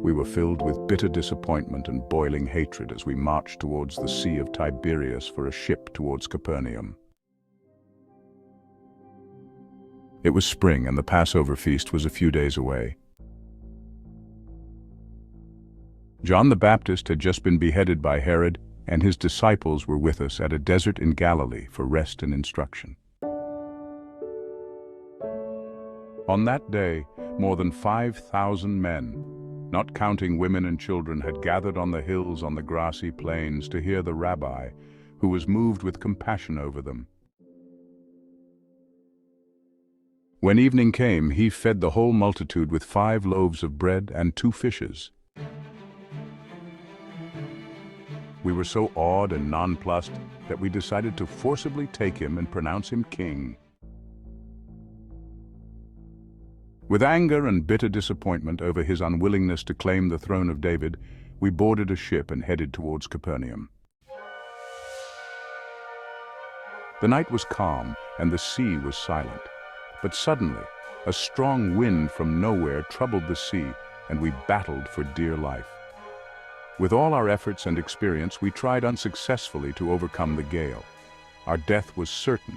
We were filled with bitter disappointment and boiling hatred as we marched towards the Sea of Tiberias for a ship towards Capernaum. It was spring and the Passover feast was a few days away. John the Baptist had just been beheaded by Herod, and his disciples were with us at a desert in Galilee for rest and instruction. On that day, more than 5,000 men, not counting women and children, had gathered on the hills on the grassy plains to hear the rabbi, who was moved with compassion over them. When evening came, he fed the whole multitude with 5 loaves of bread and 2 fishes. We were so awed and nonplussed that we decided to forcibly take him and pronounce him king. With anger and bitter disappointment over his unwillingness to claim the throne of David, we boarded a ship and headed towards Capernaum. The night was calm and the sea was silent, but suddenly a strong wind from nowhere troubled the sea, and we battled for dear life. With all our efforts and experience, we tried unsuccessfully to overcome the gale. Our death was certain.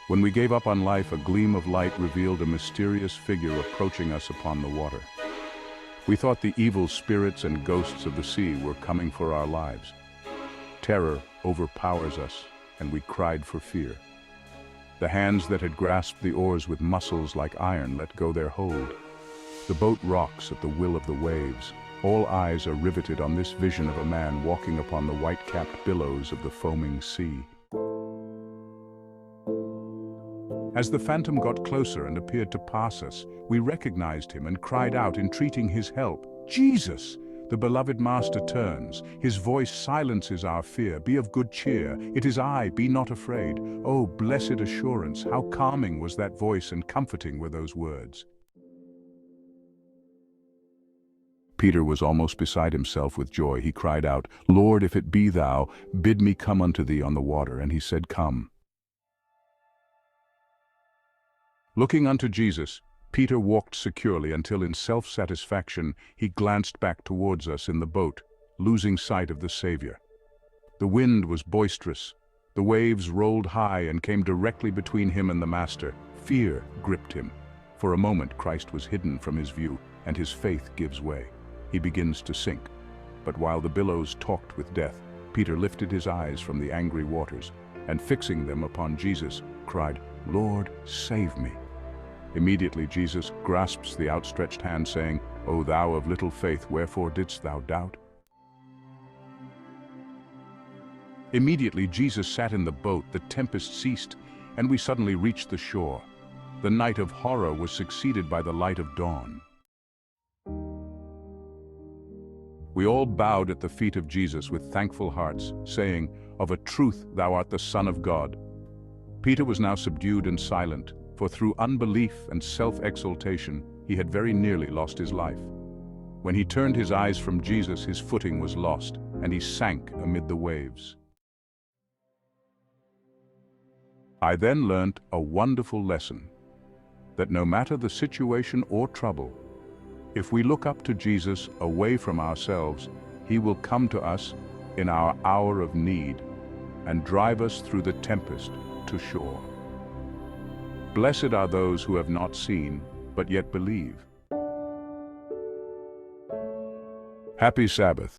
When we gave up on life, a gleam of light revealed a mysterious figure approaching us upon the water. We thought the evil spirits and ghosts of the sea were coming for our lives. Terror overpowers us, and we cried for fear. The hands that had grasped the oars with muscles like iron let go their hold. The boat rocks at the will of the waves. All eyes are riveted on this vision of a man walking upon the white-capped billows of the foaming sea. As the phantom got closer and appeared to pass us, we recognized him and cried out, entreating his help. "Jesus!" The beloved Master turns. His voice silences our fear. "Be of good cheer. It is I. Be not afraid." Oh, blessed assurance! How calming was that voice and comforting were those words. Peter was almost beside himself with joy. He cried out, "Lord, if it be thou, bid me come unto thee on the water." And he said, "Come." Looking unto Jesus, Peter walked securely until in self-satisfaction he glanced back towards us in the boat, losing sight of the Savior. The wind was boisterous. The waves rolled high and came directly between him and the Master. Fear gripped him. For a moment Christ was hidden from his view, and his faith gives way. He begins to sink. But while the billows talked with death, Peter lifted his eyes from the angry waters, and fixing them upon Jesus, cried, "Lord, save me." Immediately Jesus grasps the outstretched hand, saying, "O thou of little faith, wherefore didst thou doubt?" Immediately Jesus sat in the boat, the tempest ceased, and we suddenly reached the shore. The night of horror was succeeded by the light of dawn. We all bowed at the feet of Jesus with thankful hearts, saying, "Of a truth thou art the Son of God." Peter was now subdued and silent, for through unbelief and self-exaltation he had very nearly lost his life. When he turned his eyes from Jesus, his footing was lost, and he sank amid the waves. I then learnt a wonderful lesson, that no matter the situation or trouble, if we look up to Jesus away from ourselves, he will come to us in our hour of need and drive us through the tempest to shore. Blessed are those who have not seen, but yet believe. Happy Sabbath.